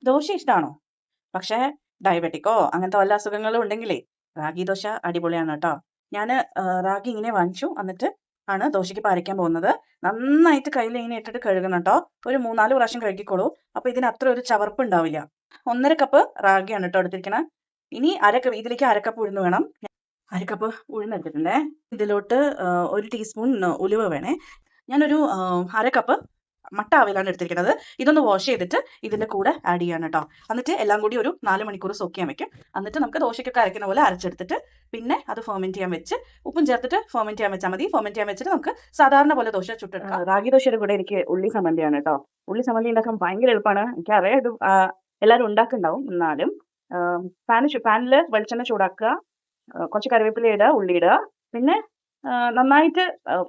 ദോശ ഇഷ്ടമാണോ? പക്ഷേ ഡയബറ്റിക്കോ അങ്ങനത്തെ വല്ല അസുഖങ്ങളും ഉണ്ടെങ്കിലേ റാഗി ദോശ അടിപൊളിയാണ് കേട്ടോ. ഞാൻ റാഗി ഇങ്ങനെ വാങ്ങിച്ചു എന്നിട്ട് ആണ് ദോശയ്ക്ക് ഇപ്പം അരയ്ക്കാൻ പോകുന്നത്. നന്നായിട്ട് കയ്യിൽ ഇങ്ങനെ ഇട്ടിട്ട് കഴുകണം കേട്ടോ. ഒരു 3-4 പ്രാവശ്യം കഴുകിക്കോളൂ. അപ്പോൾ ഇതിന് അത്ര ഒരു ചവർപ്പ് ഉണ്ടാവില്ല. 1.5 കപ്പ് റാഗിയാണ് കേട്ടോ എടുത്തിരിക്കണേ. ഇനി ഇതിലേക്ക് 1/2 കപ്പ് ഉഴുന്ന് വേണം. 1/2 കപ്പ് ഉഴുന്ന് എടുത്തിട്ടുണ്ടേ. ഇതിലോട്ട് 1 ടീസ്പൂൺ ഉലുവ വേണേ. ഞാനൊരു 1/2 കപ്പ് മട്ട അവിലാണ് എടുത്തിരിക്കുന്നത്. ഇതൊന്ന് വാഷ് ചെയ്തിട്ട് ഇതിൻ്റെ കൂടെ ആഡ് ചെയ്യാണ് കേട്ടോ. എന്നിട്ട് എല്ലാം കൂടി ഒരു 4 മണിക്കൂർ സോക്ക് ചെയ്യാൻ വെക്കും. എന്നിട്ട് നമുക്ക് ദോശയ്ക്കൊക്കെ അരയ്ക്കുന്ന പോലെ അരച്ചെടുത്തിട്ട് പിന്നെ അത് ഫെർമെന്റ് ചെയ്യാൻ വെച്ച് ഉപ്പും ചേർത്തിട്ട് ഫെർമെന്റ് ചെയ്യാൻ വെച്ചാൽ മതി. ഫെർമെന്റ് ചെയ്യാൻ വെച്ചിട്ട് നമുക്ക് സാധാരണ പോലെ ദോശ ചുട്ടെടുക്കാം. റാഗി ദോശയുടെ കൂടെ എനിക്ക് ഉള്ളി സമ്മന്തിയാണ് കേട്ടോ. ഉള്ളി സമ്മന്തി ഉണ്ടാക്കാൻ ഭയങ്കര എളുപ്പമാണ്. എനിക്കറിയാം ഇത് എല്ലാവരും ഉണ്ടാക്കുന്നുണ്ടാവും. എന്നാലും പാനിൽ വെളിച്ചെണ്ണ ചൂടാക്കുക, കുറച്ച് കറിവേപ്പില ഇടുക, ഉള്ളി ഇടുക, പിന്നെ നന്നായിട്ട്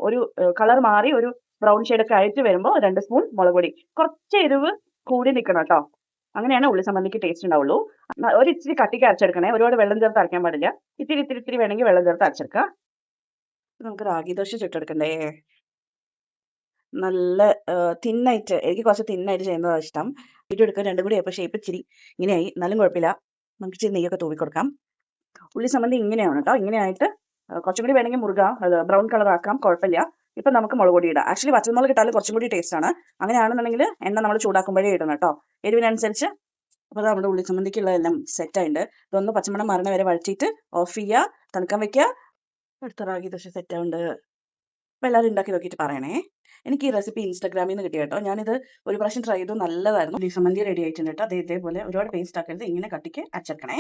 ഒരു കളർ മാറി ഒരു ബ്രൗൺ ഷെയ്ഡൊക്കെ ആയിട്ട് വരുമ്പോൾ 2 സ്പൂൺ മുളക് പൊടി. കുറച്ച് എരിവ് കൂടി നിൽക്കണം കേട്ടോ. അങ്ങനെയാണ് ഉള്ളി സമ്മന്തിക്ക് ടേസ്റ്റ് ഉണ്ടാവുള്ളൂ. ഒരു ഇച്ചിരി കട്ടിക്ക് അരച്ചെടുക്കണേ. ഒരുപാട് വെള്ളം ചേർത്ത് അരയ്ക്കാൻ പാടില്ല. ഇത്തിരി വേണമെങ്കിൽ വെള്ളം ചേർത്ത് അരച്ചെടുക്കുക. നമുക്ക് റാഗി ദോശ ചുട്ടെടുക്കണ്ടേ. നല്ല തിന്നായിട്ട്, എനിക്ക് കുറച്ച് തിന്നായിട്ട് ചെയ്യുന്നതാണ് ഇഷ്ടം. വീഡിയോ എടുക്കാൻ രണ്ടും കൂടി ആയപ്പോൾ ഷേപ്പ് ഇച്ചിരി ഇങ്ങനെയായി. എന്നാലും കുഴപ്പമില്ല, നമുക്ക് ഇച്ചിരി നെയ്യൊക്കെ തൂവി കൊടുക്കാം. ഉള്ളി സമ്മന്തി ഇങ്ങനെയാണ് കേട്ടോ. ഇങ്ങനെയായിട്ട് കുറച്ചും കൂടി വേണമെങ്കിൽ മുറുകാം, ബ്രൗൺ കളർ ആക്കാം, കുഴപ്പമില്ല. ഇപ്പം നമുക്ക് മുളക് പൊടി ഇടാം. ആക്ച്വലി പച്ചമുളക് ഇട്ടാലും കുറച്ചും കൂടി ടേസ്റ്റ് ആണ്. അങ്ങനെയാണെന്നുണ്ടെങ്കിൽ എണ്ണ നമ്മൾ ചൂടാക്കുമ്പോഴേ ഇടണം കേട്ടോ, എരിവിനനുസരിച്ച്. അപ്പോൾ നമ്മുടെ ഉള്ളി സമ്മന്തിക്കുള്ള എല്ലാം സെറ്റായിട്ടുണ്ട്. ഇതൊന്ന് പച്ചമണം മരണ വരെ വഴറ്റിയിട്ട് ഓഫ് ചെയ്യുക, തണുക്കാൻ വെക്കുക. അടുത്ത റാഗി ദോശ സെറ്റാവുണ്ട്. അപ്പോൾ എല്ലാവരും ഉണ്ടാക്കി നോക്കിയിട്ട് പറയണേ. എനിക്ക് ഈ റെസിപ്പി ഇൻസ്റ്റാഗ്രാമിൽ നിന്ന് കിട്ടിയ കേട്ടോ. ഞാനിത് ഒരു പ്രാവശ്യം ട്രൈ ചെയ്തു, നല്ലതായിരുന്നു. ഉള്ളി സമ്മന്തി റെഡി ആയിട്ടുണ്ട് കേട്ടോ. ഇതേപോലെ ഒരുപാട് പേസ്റ്റ് ആക്കരുത്, ഇങ്ങനെ കട്ടിക്ക് അരച്ചെടുക്കണേ.